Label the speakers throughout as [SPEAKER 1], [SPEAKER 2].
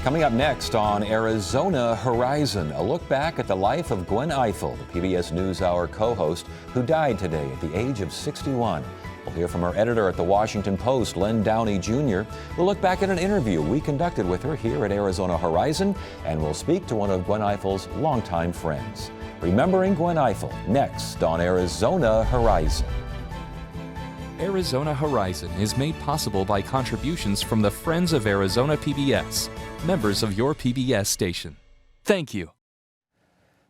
[SPEAKER 1] Coming up next on Arizona Horizon, a look back at the life of Gwen Ifill, the PBS NewsHour co-host who died today at the age of 61. We'll hear from our editor at the Washington Post, Len Downey Jr. We'll look back at an interview we conducted with her here at Arizona Horizon, and we'll speak to one of Gwen Ifill's longtime friends. Remembering Gwen Ifill, next on Arizona Horizon.
[SPEAKER 2] Arizona Horizon is made possible by contributions from the Friends of Arizona PBS, members of your PBS station. Thank you.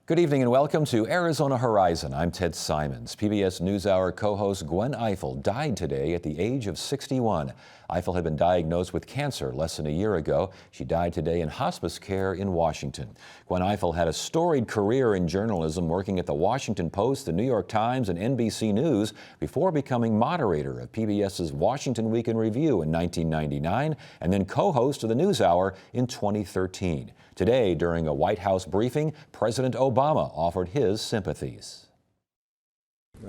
[SPEAKER 1] Good evening and welcome to Arizona Horizon. I'm Ted Simons. PBS NewsHour co-host Gwen Ifill died today at the age of 61. Ifill had been diagnosed with cancer less than a year ago. She died today in hospice care in Washington. Gwen Ifill had a storied career in journalism, working at the Washington Post, the New York Times, and NBC News before becoming moderator of PBS's Washington Week in Review in 1999 and then co-host of the NewsHour in 2013. Today, during a White House briefing, President Obama offered his sympathies.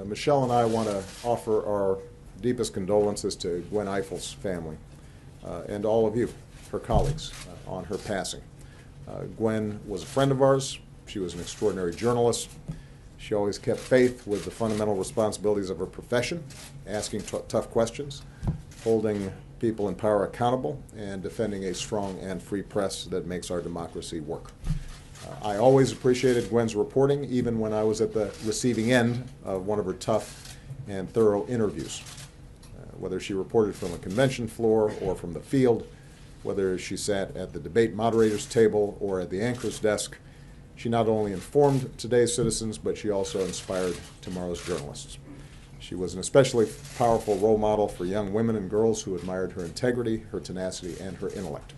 [SPEAKER 3] Michelle and I want to offer our deepest condolences to Gwen Ifill's family and all of you, her colleagues, on her passing. Gwen was a friend of ours. She was an extraordinary journalist. She always kept faith with the fundamental responsibilities of her profession, asking tough questions, holding people in power accountable, and defending a strong and free press that makes our democracy work. I always appreciated Gwen's reporting, even when I was at the receiving end of one of her tough and thorough interviews. Whether she reported from a convention floor or from the field, whether she sat at the debate moderator's table or at the anchor's desk, she not only informed today's citizens, but she also inspired tomorrow's journalists. She was an especially powerful role model for young women and girls who admired her integrity, her tenacity, and her intellect,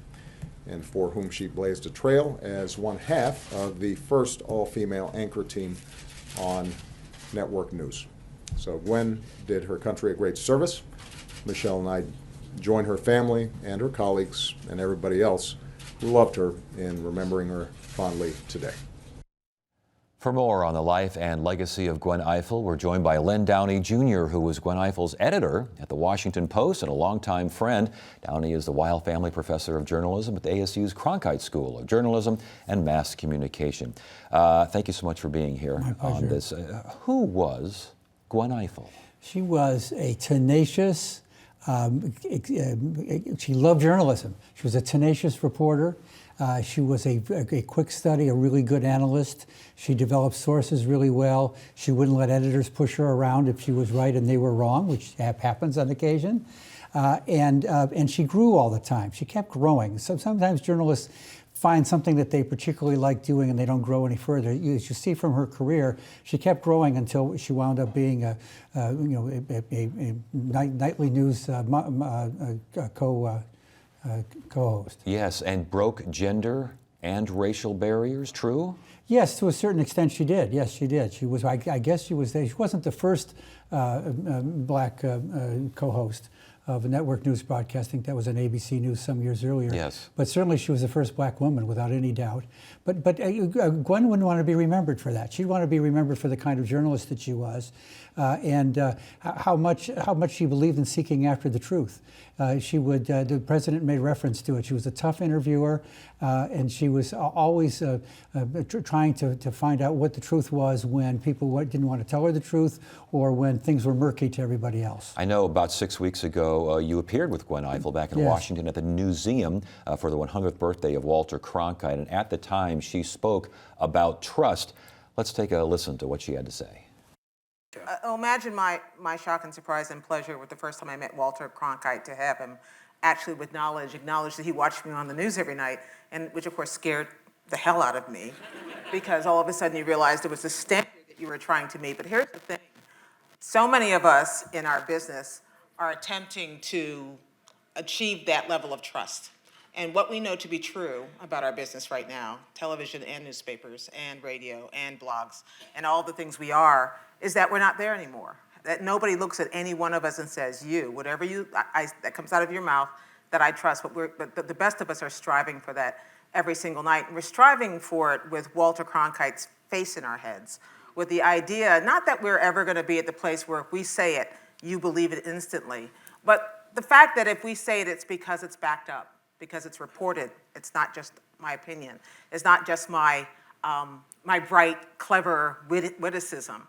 [SPEAKER 3] and for whom she blazed a trail as one half of the first all-female anchor team on network news. So Gwen did her country a great service. Michelle and I join her family and her colleagues and everybody else who loved her in remembering her fondly today.
[SPEAKER 1] For more on the life and legacy of Gwen Ifill, we're joined by Len Downey Jr., who was Gwen Ifill's editor at the Washington Post and a longtime friend. Downey is the Weil Family Professor of Journalism at the ASU's Cronkite School of Journalism and Mass Communication. Thank you so much for being here on this. Who was Gwen Ifill?
[SPEAKER 4] She was a tenacious, she loved journalism. She was a tenacious reporter. She was a quick study, a really good analyst. She developed sources really well. She wouldn't let editors push her around if she was right and they were wrong, which happens on occasion. And she grew all the time. She kept growing. So sometimes journalists find something that they particularly like doing and they don't grow any further. As you see from her career, she kept growing until she wound up being a nightly news co-host.
[SPEAKER 1] Yes, and broke gender and racial barriers, true?
[SPEAKER 4] Yes, to a certain extent she did. Yes, she did. She was, I guess she wasn't the first black co-host of a network news broadcasting. That was on ABC News some years earlier.
[SPEAKER 1] Yes.
[SPEAKER 4] But certainly she was the first black woman, without any doubt. But Gwen wouldn't want to be remembered for that. She'd want to be remembered for the kind of journalist that she was, and how much she believed in seeking after the truth. The president made reference to it. She was a tough interviewer, and she was always trying to find out what the truth was when people didn't want to tell her the truth or when things were murky to everybody else.
[SPEAKER 1] I know about 6 weeks ago you appeared with Gwen Ifill back in Washington at the Newseum for the 100th birthday of Walter Cronkite, and at the time she spoke about trust. Let's take a listen to what she had to say.
[SPEAKER 5] Imagine my shock and surprise and pleasure with the first time I met Walter Cronkite, to have him actually with acknowledge that he watched me on the news every night, and which of course scared the hell out of me, because all of a sudden you realized it was the standard that you were trying to meet. But here's the thing. So many of us in our business are attempting to achieve that level of trust. And what we know to be true about our business right now, television and newspapers and radio and blogs and all the things we are, is that we're not there anymore. That nobody looks at any one of us and says, whatever that comes out of your mouth, that I trust. But the best of us are striving for that every single night. And we're striving for it with Walter Cronkite's face in our heads, with the idea, not that we're ever going to be at the place where if we say it, you believe it instantly, but the fact that if we say it, it's because it's backed up. because it's reported. It's not just my opinion. It's not just my my bright, clever witticism.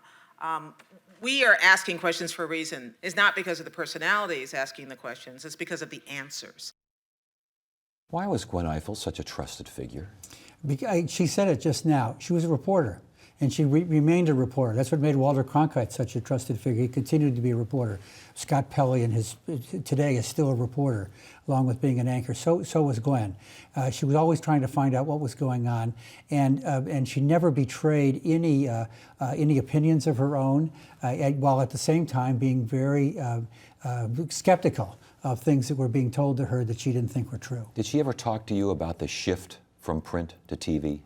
[SPEAKER 5] We are asking questions for a reason. It's not because of the personalities asking the questions. It's because of the answers.
[SPEAKER 1] Why was Gwen Ifill such a trusted figure?
[SPEAKER 4] She said it just now. She was a reporter, and she remained a reporter. That's what made Walter Cronkite such a trusted figure. He continued to be a reporter. Scott Pelley today is still a reporter, along with being an anchor. So was Gwen. She was always trying to find out what was going on, and she never betrayed any opinions of her own, while at the same time being very skeptical of things that were being told to her that she didn't think were true.
[SPEAKER 1] Did she ever talk to you about the shift from print to TV?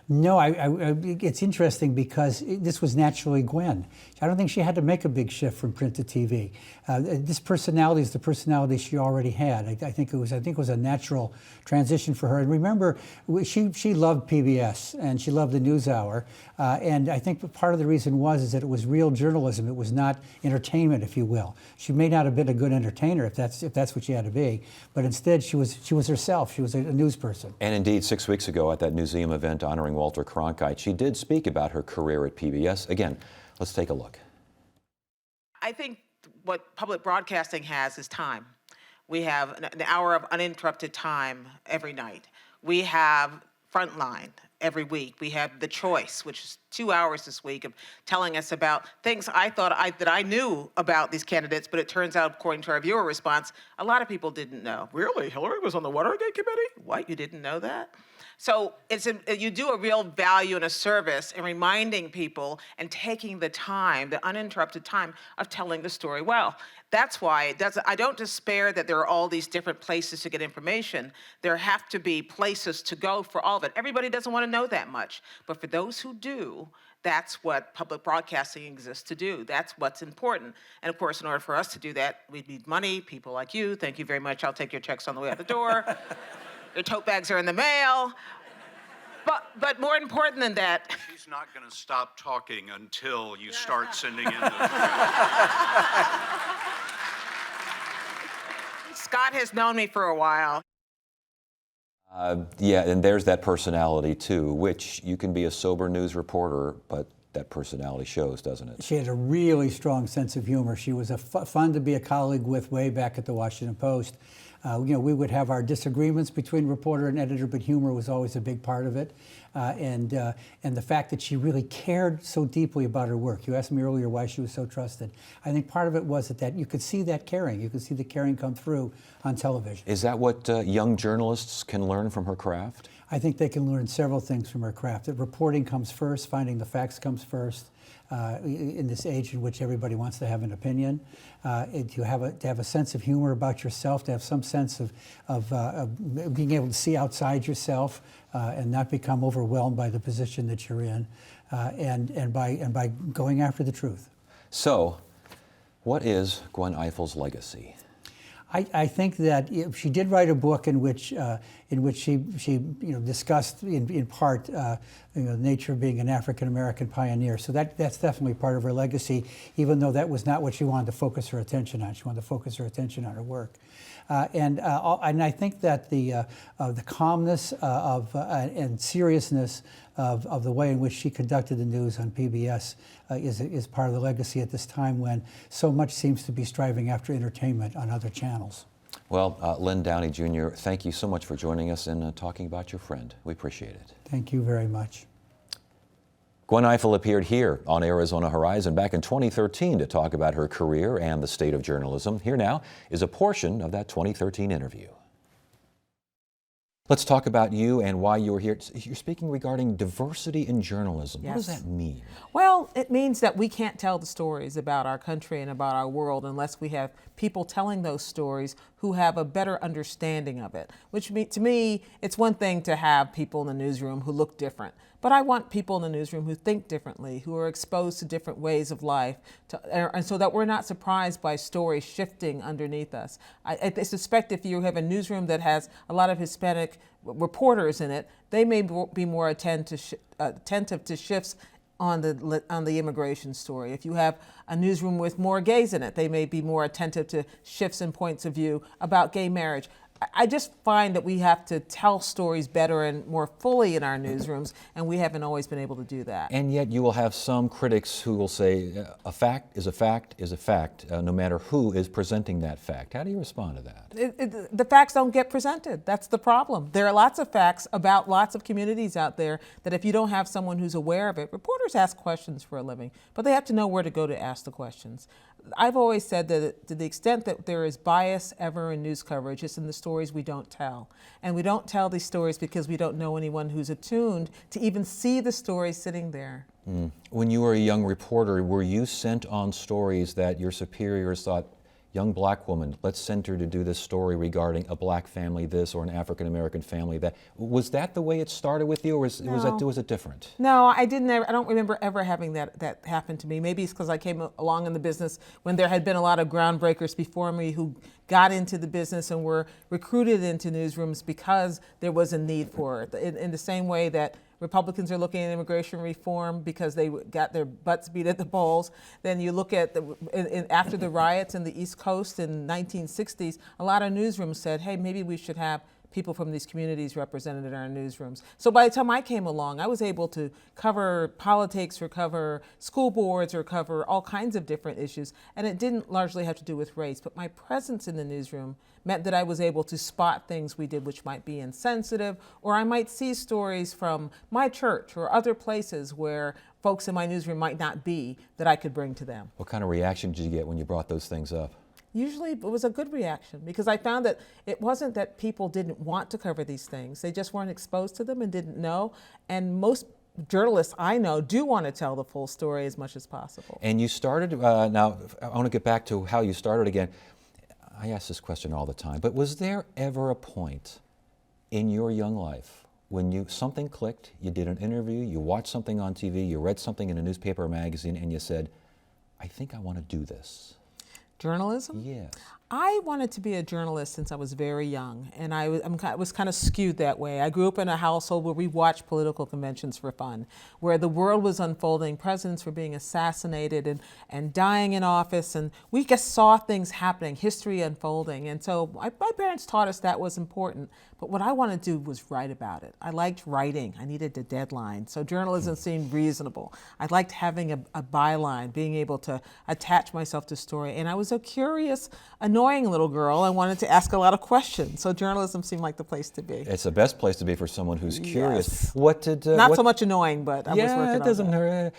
[SPEAKER 4] No, it's interesting because this was naturally Gwen. I don't think she had to make a big shift from print to TV. This personality is the personality she already had. I think it was a natural transition for her. And remember, she loved PBS and she loved the NewsHour. And I think part of the reason is that it was real journalism. It was not entertainment, if you will. She may not have been a good entertainer if that's what she had to be, but instead she was herself. She was a news person.
[SPEAKER 1] And indeed, 6 weeks ago at that museum event honoring Walter Cronkite, she did speak about her career at PBS. Again, let's take a look.
[SPEAKER 5] I think what public broadcasting has is time. We have an hour of uninterrupted time every night. We have Frontline every week. We have The Choice, which is 2 hours this week of telling us about things I thought that I knew about these candidates, but it turns out, according to our viewer response, a lot of people didn't know. Really? Hillary was on the Watergate Committee? What, you didn't know that? So you do a real value and a service in reminding people and taking the time, the uninterrupted time of telling the story well. That's why I don't despair that there are all these different places to get information. There have to be places to go for all of it. Everybody doesn't want to know that much, but for those who do, that's what public broadcasting exists to do. That's what's important. And of course, in order for us to do that, we need money, people like you. Thank you very much. I'll take your checks on the way out the door. Your tote bags are in the mail. But more important than that.
[SPEAKER 6] She's not going to stop talking until you start sending in the
[SPEAKER 5] Scott has known me for a while.
[SPEAKER 1] Yeah, and there's that personality too, which you can be a sober news reporter, but that personality shows, doesn't it?
[SPEAKER 4] She had a really strong sense of humor. She was fun to be a colleague with way back at the Washington Post. We would have our disagreements between reporter and editor, but humor was always a big part of it. And the fact that she really cared so deeply about her work. You asked me earlier why she was so trusted. I think part of it was that you could see that caring. You could see the caring come through on television.
[SPEAKER 1] Is that what young journalists can learn from her craft?
[SPEAKER 4] I think they can learn several things from her craft. That reporting comes first, finding the facts comes first. In this age in which everybody wants to have an opinion, to have a sense of humor about yourself, to have some sense of being able to see outside yourself and not become overwhelmed by the position that you're in, and by going after the truth.
[SPEAKER 1] So, what is Gwen Ifill's legacy?
[SPEAKER 4] I think that she did write a book in which she discussed in part the nature of being an African American pioneer. So that's definitely part of her legacy, even though that was not what she wanted to focus her attention on. She wanted to focus her attention on her work. And I think that the calmness and seriousness of the way in which she conducted the news on PBS is part of the legacy at this time when so much seems to be striving after entertainment on other channels.
[SPEAKER 1] Well, Len Downey Jr., thank you so much for joining us and talking about your friend. We appreciate it.
[SPEAKER 4] Thank you very much.
[SPEAKER 1] Gwen Ifill appeared here on Arizona Horizon back in 2013 to talk about her career and the state of journalism. Here now is a portion of that 2013 interview. Let's talk about you and why you're here. You're speaking regarding diversity in journalism.
[SPEAKER 7] Yes.
[SPEAKER 1] What does that mean?
[SPEAKER 7] Well, it means that we can't tell the stories about our country and about our world unless we have people telling those stories who have a better understanding of it. Which to me, it's one thing to have people in the newsroom who look different, but I want people in the newsroom who think differently, who are exposed to different ways of life, and so that we're not surprised by stories shifting underneath us. I suspect if you have a newsroom that has a lot of Hispanic reporters in it, they may be more attentive to shifts on the immigration story. If you have a newsroom with more gays in it, they may be more attentive to shifts in points of view about gay marriage. I just find that we have to tell stories better and more fully in our newsrooms, and we haven't always been able to do that.
[SPEAKER 1] And yet you will have some critics who will say a fact is a fact is a fact, no matter who is presenting that fact. How do you respond to that?
[SPEAKER 7] The facts don't get presented. That's the problem. There are lots of facts about lots of communities out there that if you don't have someone who's aware of it, reporters ask questions for a living, but they have to know where to go to ask the questions. I've always said that to the extent that there is bias ever in news coverage, it's in the stories we don't tell. And we don't tell these stories because we don't know anyone who's attuned to even see the story sitting there.
[SPEAKER 1] When you were a young reporter, were you sent on stories that your superiors thought, young black woman, let's send her to do this story regarding a black family this or an African American family that? Was that the way it started with you, or was it different?
[SPEAKER 7] No, I didn't. I don't remember ever having that happen to me. Maybe it's because I came along in the business when there had been a lot of groundbreakers before me who got into the business and were recruited into newsrooms because there was a need for it. In the same way that Republicans are looking at immigration reform because they got their butts beat at the polls. Then you look at after the riots in the East Coast in 1960s, a lot of newsrooms said, hey, maybe we should have people from these communities represented in our newsrooms. So by the time I came along, I was able to cover politics or cover school boards or cover all kinds of different issues. And it didn't largely have to do with race, but my presence in the newsroom meant that I was able to spot things we did which might be insensitive, or I might see stories from my church or other places where folks in my newsroom might not be that I could bring to them.
[SPEAKER 1] What kind of reaction did you get when you brought those things up?
[SPEAKER 7] Usually it was a good reaction because I found that it wasn't that people didn't want to cover these things. They just weren't exposed to them and didn't know. And most journalists I know do want to tell the full story as much as possible.
[SPEAKER 1] And you started, now I want to get back to how you started again. I ask this question all the time, but was there ever a point in your young life when something clicked, you did an interview, you watched something on TV, you read something in a newspaper or magazine, and you said, I think I want to do this?
[SPEAKER 7] Journalism?
[SPEAKER 1] Yes.
[SPEAKER 7] I wanted to be a journalist since I was very young, and I was kind of skewed that way. I grew up in a household where we watched political conventions for fun, where the world was unfolding, presidents were being assassinated and dying in office, and we just saw things happening, history unfolding. And so my parents taught us that was important, but what I wanted to do was write about it. I liked writing. I needed a deadline, so journalism seemed reasonable. I liked having a byline, being able to attach myself to story, and I was a curious, annoying little girl. I wanted to ask a lot of questions, so journalism seemed like the place to be.
[SPEAKER 1] It's the best place to be for someone who's curious.
[SPEAKER 7] Yes.
[SPEAKER 1] What did
[SPEAKER 7] Not so much annoying, but I was working on that.
[SPEAKER 1] it doesn't hurt.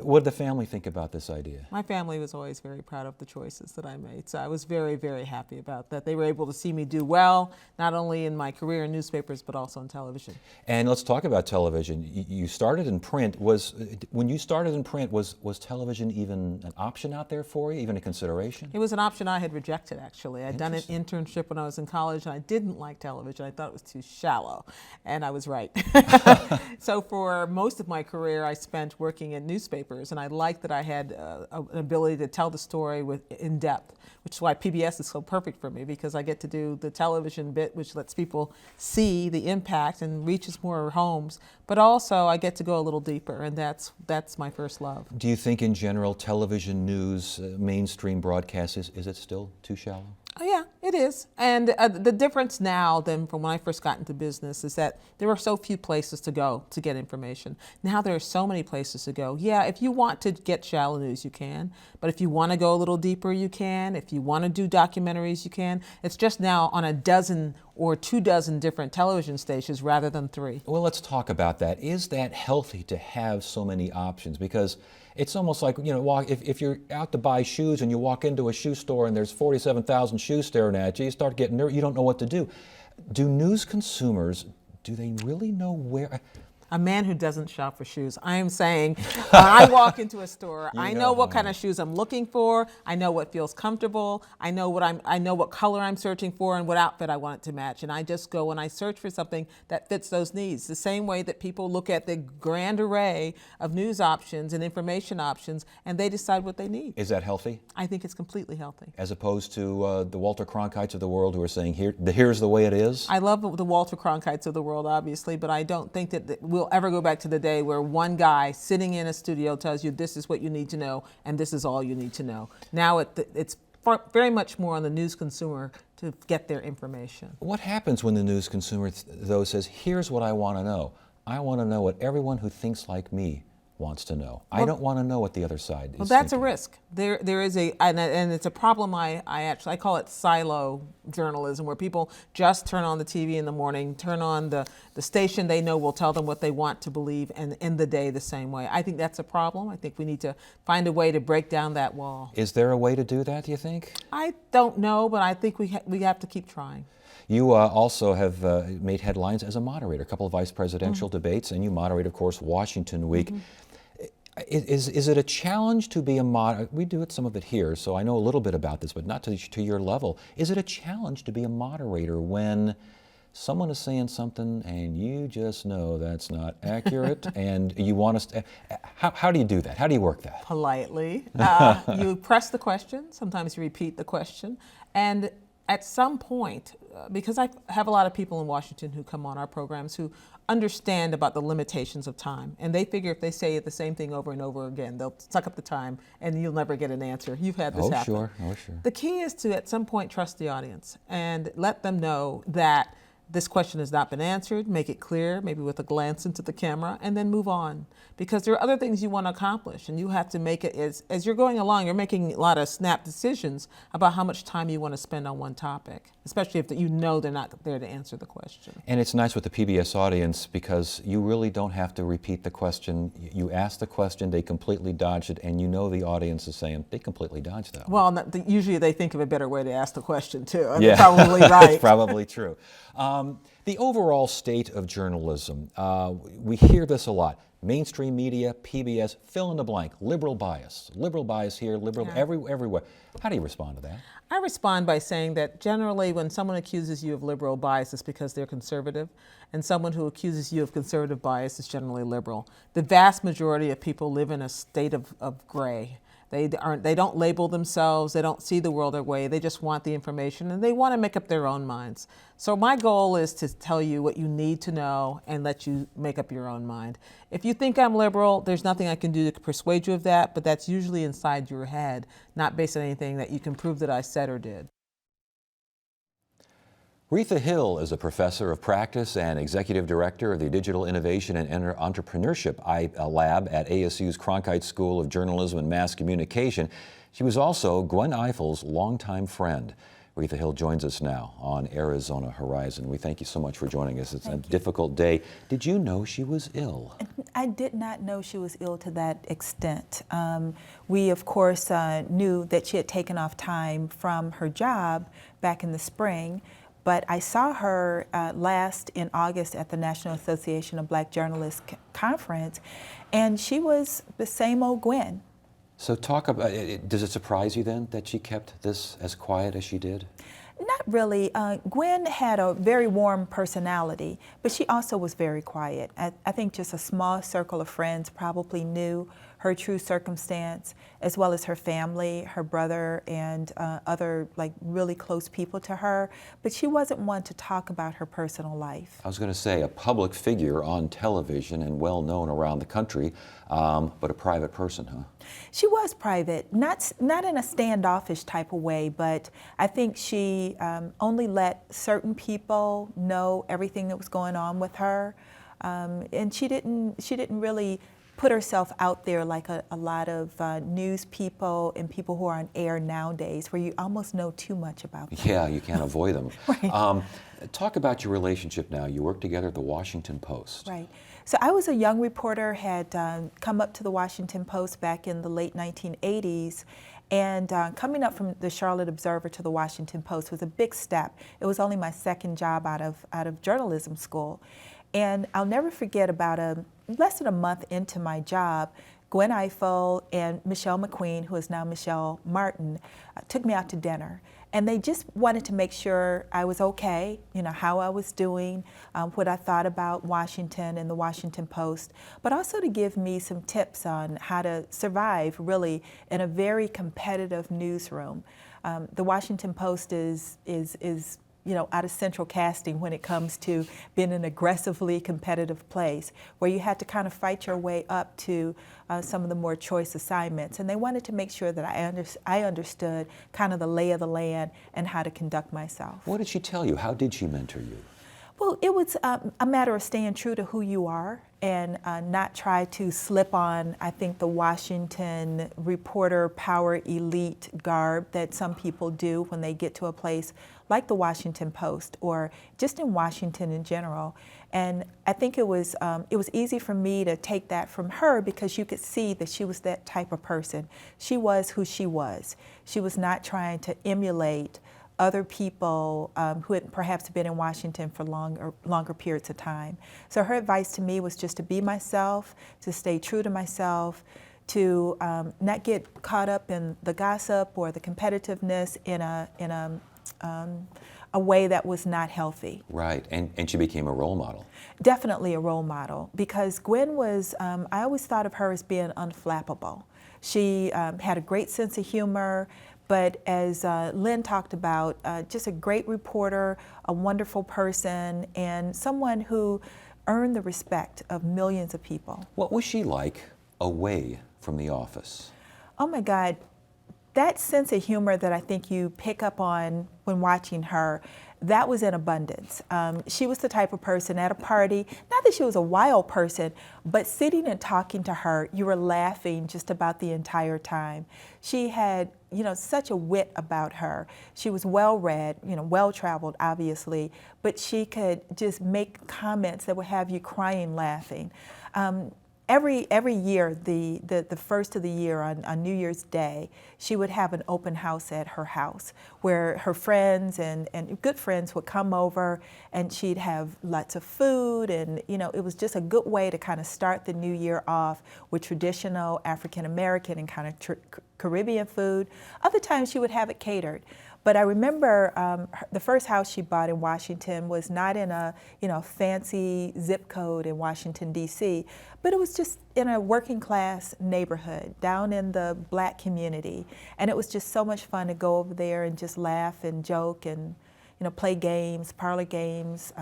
[SPEAKER 1] What did the family think about this idea?
[SPEAKER 7] My family was always very proud of the choices that I made, so I was very, very happy about that. They were able to see me do well, not only in my career in newspapers, but also on television.
[SPEAKER 1] And let's talk about television. You started in print. When you started in print, was television even an option out there for you, even a consideration?
[SPEAKER 7] It was an option I had rejected, actually. I'd done an internship when I was in college, and I didn't like television. I thought it was too shallow, and I was right. So for most of my career, I spent working in newspapers, and I liked that I had an ability to tell the story in depth, which is why PBS is so perfect for me, because I get to do the television bit, which lets people see the impact and reaches more homes, but also I get to go a little deeper, and that's my first love.
[SPEAKER 1] Do you think in general television news, mainstream broadcast, is it still too shallow?
[SPEAKER 7] Oh, yeah, it is. And the difference now than from when I first got into business is that there are so few places to go to get information. Now there are so many places to go. Yeah, if you want to get shallow news, you can. But if you want to go a little deeper, you can. If you want to do documentaries, you can. It's just now on a dozen or 24 different television stations rather than 3.
[SPEAKER 1] Well, let's talk about that. Is that healthy to have so many options? Because it's almost like, if you're out to buy shoes and you walk into a shoe store and there's 47,000 shoes staring at you, you start getting nervous, you don't know what to do. Do news consumers, do they really know where?
[SPEAKER 7] A man who doesn't shop for shoes. I am saying, when I walk into a store, I know what kind of shoes I'm looking for. I know what feels comfortable. I know what color I'm searching for and what outfit I want it to match. And I just go and I search for something that fits those needs. The same way that people look at the grand array of news options and information options, and they decide what they need.
[SPEAKER 1] Is that healthy?
[SPEAKER 7] I think it's completely healthy.
[SPEAKER 1] As opposed to the Walter Cronkites of the world who are saying, here's the way it is?
[SPEAKER 7] I love the Walter Cronkites of the world, obviously, but I don't think that we'll ever go back to the day where one guy sitting in a studio tells you this is what you need to know and this is all you need to know. Now it's very much more on the news consumer to get their information.
[SPEAKER 1] What happens when the news consumer, though, says, here's what I want to know. I want to know what everyone who thinks like me wants to know. I don't want to know what the other side is
[SPEAKER 7] Well, that's
[SPEAKER 1] thinking.
[SPEAKER 7] a risk. There is and it's a problem. I call it silo journalism, where people just turn on the TV in the morning, turn on the station they know will tell them what they want to believe, and end the day the same way. I think that's a problem. I think we need to find a way to break down that wall.
[SPEAKER 1] Is there a way to do that, do you think?
[SPEAKER 7] I don't know, but I think we have to keep trying.
[SPEAKER 1] You also have made headlines as a moderator, a couple of vice presidential debates, and you moderate, of course, Washington Week. Is it a challenge to be a moderator? We do some of it here, so I know a little bit about this, but not to your level. Is it a challenge to be a moderator when someone is saying something and you just know that's not accurate and you want us to, how do you do that? How do you work that?
[SPEAKER 7] Politely. You press the question, sometimes you repeat the question, and at some point, because I have a lot of people in Washington who come on our programs who understand about the limitations of time, and they figure if they say the same thing over and over again, they'll suck up the time and you'll never get an answer. You've had this happen.
[SPEAKER 1] Sure. Oh, sure.
[SPEAKER 7] The key is to at some point trust the audience and let them know that this question has not been answered, make it clear, maybe with a glance into the camera, and then move on. Because there are other things you want to accomplish, and you have to make it, as you're going along, you're making a lot of snap decisions about how much time you want to spend on one topic, especially if you know they're not there to answer the question.
[SPEAKER 1] And it's nice with the PBS audience because you really don't have to repeat the question. You ask the question, they completely dodged it, and you know the audience is saying, they completely dodged that one.
[SPEAKER 7] Well, usually they think of a better way to ask the question, too. And
[SPEAKER 1] Yeah,
[SPEAKER 7] they're probably right.
[SPEAKER 1] It's probably true. The overall state of journalism, we hear this a lot. Mainstream media, PBS, fill in the blank, liberal bias here, liberal everywhere. How do you respond to that?
[SPEAKER 7] I respond by saying that generally when someone accuses you of liberal bias, it's because they're conservative, and someone who accuses you of conservative bias is generally liberal. The vast majority of people live in a state of gray. They don't label themselves, they don't see the world their way, they just want the information and they want to make up their own minds. So my goal is to tell you what you need to know and let you make up your own mind. If you think I'm liberal, there's nothing I can do to persuade you of that, but that's usually inside your head, not based on anything that you can prove that I said or did.
[SPEAKER 1] Retha Hill is a professor of practice and executive director of the Digital Innovation and Entrepreneurship Lab at ASU's Cronkite School of Journalism and Mass Communication. She was also Gwen Eifel's longtime friend. Retha Hill joins us now on Arizona Horizon. We thank you so much for joining us. It's a difficult day. Did you know she was ill?
[SPEAKER 8] I did not know she was ill to that extent. We, of course, knew that she had taken off time from her job back in the spring. But I saw her last in August at the National Association of Black Journalists Conference, and she was the same old Gwen.
[SPEAKER 1] So talk about, does it surprise you then that she kept this as quiet as she did?
[SPEAKER 8] Not really. Gwen had a very warm personality, but she also was very quiet. I think just a small circle of friends probably knew her true circumstance, as well as her family, her brother, and other really close people to her. But she wasn't one to talk about her personal life.
[SPEAKER 1] I was going to say a public figure on television and well known around the country, but a private person, huh?
[SPEAKER 8] She was private, not in a standoffish type of way, but I think she only let certain people know everything that was going on with her, and she didn't really put herself out there like a lot of news people and people who are on air nowadays, where you almost know too much about them.
[SPEAKER 1] Yeah, you can't avoid them.
[SPEAKER 8] Right.
[SPEAKER 1] Talk about your relationship now. You work together at the Washington Post.
[SPEAKER 8] Right. So I was a young reporter, had come up to the Washington Post back in the late 1980s, and coming up from the Charlotte Observer to the Washington Post was a big step. It was only my second job out of journalism school. And I'll never forget, about less than a month into my job, Gwen Eiffel and Michelle McQueen, who is now Michelle Martin, took me out to dinner. And they just wanted to make sure I was okay, how I was doing, what I thought about Washington and the Washington Post, but also to give me some tips on how to survive really in a very competitive newsroom. The Washington Post is out of central casting when it comes to being an aggressively competitive place, where you had to kind of fight your way up to some of the more choice assignments. And they wanted to make sure that I understood kind of the lay of the land and how to conduct myself.
[SPEAKER 1] What did she tell you? How did she mentor you?
[SPEAKER 8] Well, it was a matter of staying true to who you are and not try to slip on, I think, the Washington reporter power elite garb that some people do when they get to a place like the Washington Post or just in Washington in general. And I think it was easy for me to take that from her because you could see that she was that type of person. She was who she was. She was not trying to emulate other people who had perhaps been in Washington for longer periods of time. So her advice to me was just to be myself, to stay true to myself, to not get caught up in the gossip or the competitiveness in a way that was not healthy.
[SPEAKER 1] Right, and she became a role model.
[SPEAKER 8] Definitely a role model, because Gwen was, I always thought of her as being unflappable. She had a great sense of humor, but as Lynn talked about, just a great reporter, a wonderful person, and someone who earned the respect of millions of people.
[SPEAKER 1] What was she like away from the office?
[SPEAKER 8] Oh my God, that sense of humor that I think you pick up on when watching her, that was in abundance. She was the type of person at a party, not that she was a wild person, but sitting and talking to her, you were laughing just about the entire time. She had, such a wit about her. She was well-read, well-traveled, obviously, but she could just make comments that would have you crying laughing. Every year, the first of the year on New Year's Day, she would have an open house at her house where her friends and good friends would come over, and she'd have lots of food, and it was just a good way to kind of start the new year off with traditional African American and kind of Caribbean food. Other times she would have it catered. But I remember the first house she bought in Washington was not in a fancy zip code in Washington, D.C., but it was just in a working class neighborhood down in the Black community. And it was just so much fun to go over there and just laugh and joke and play games, parlor games.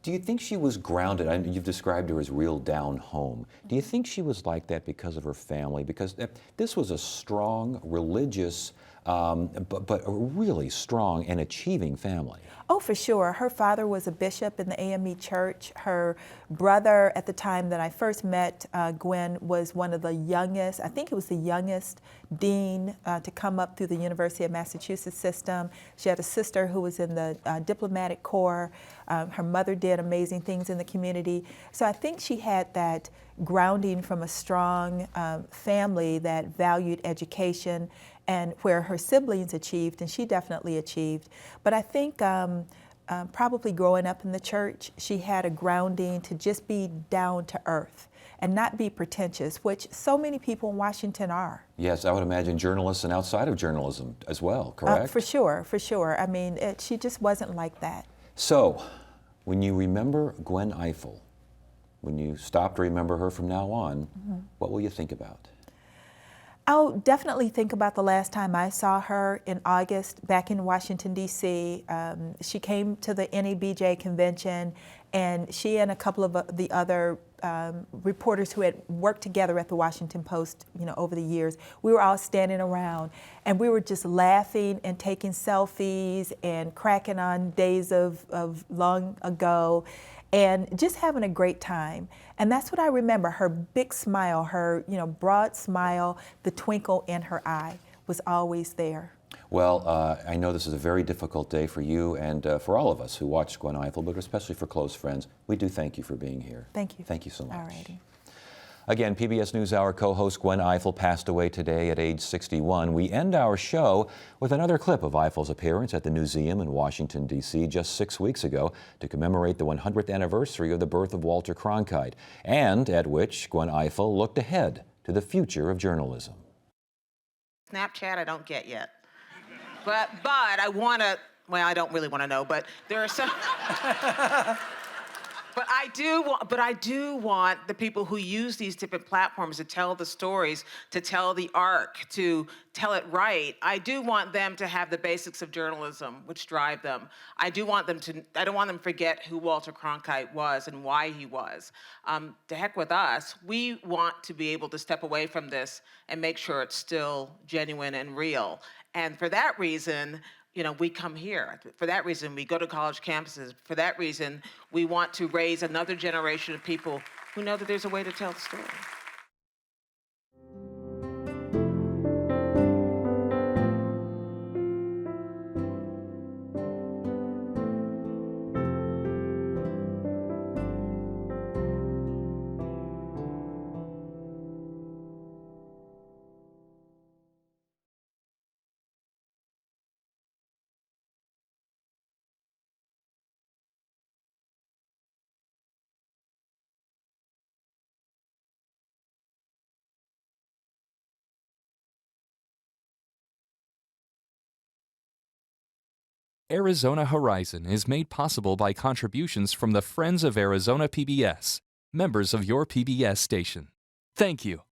[SPEAKER 1] Do you think she was grounded? You've described her as real down home. Do you think she was like that because of her family? Because this was a strong, religious, but a really strong and achieving family.
[SPEAKER 8] Oh, for sure. Her father was a bishop in the AME Church. Her brother, at the time that I first met Gwen, was one of the youngest, I think he was the youngest dean to come up through the University of Massachusetts system. She had a sister who was in the diplomatic corps. Her mother did amazing things in the community. So I think she had that grounding from a strong family that valued education, and where her siblings achieved, and she definitely achieved. But I think probably growing up in the church, she had a grounding to just be down to earth and not be pretentious, which so many people in Washington are.
[SPEAKER 1] Yes, I would imagine journalists and outside of journalism as well, correct?
[SPEAKER 8] For sure, for sure. I mean, she just wasn't like that.
[SPEAKER 1] So, when you remember Gwen Ifill, when you stop to remember her from now on, what will you think about?
[SPEAKER 8] I'll definitely think about the last time I saw her in August back in Washington, D.C. She came to the NABJ convention, and she and a couple of the other reporters who had worked together at the Washington Post, over the years, we were all standing around, and we were just laughing and taking selfies and cracking on days of long ago, and just having a great time. And that's what I remember, her big smile, her broad smile, the twinkle in her eye was always there.
[SPEAKER 1] Well, I know this is a very difficult day for you and for all of us who watch Gwen Ifill, but especially for close friends. We do thank you for being here.
[SPEAKER 8] Thank you.
[SPEAKER 1] Thank you so much.
[SPEAKER 8] All righty.
[SPEAKER 1] Again, PBS NewsHour co-host Gwen Ifill passed away today at age 61. We end our show with another clip of Ifill's appearance at the Newseum in Washington, D.C. just 6 weeks ago to commemorate the 100th anniversary of the birth of Walter Cronkite, and at which Gwen Ifill looked ahead to the future of journalism.
[SPEAKER 5] Snapchat I don't get yet. But I want to, well, I don't really want to know, but there are some... But I do want the people who use these different platforms to tell the stories, to tell the arc, to tell it right. I do want them to have the basics of journalism, which drive them. I don't want them to forget who Walter Cronkite was and why he was. To heck with us. We want to be able to step away from this and make sure it's still genuine and real. And for that reason, we come here. For that reason, we go to college campuses. For that reason, we want to raise another generation of people who know that there's a way to tell the story.
[SPEAKER 2] Arizona Horizon is made possible by contributions from the Friends of Arizona PBS, members of your PBS station. Thank you.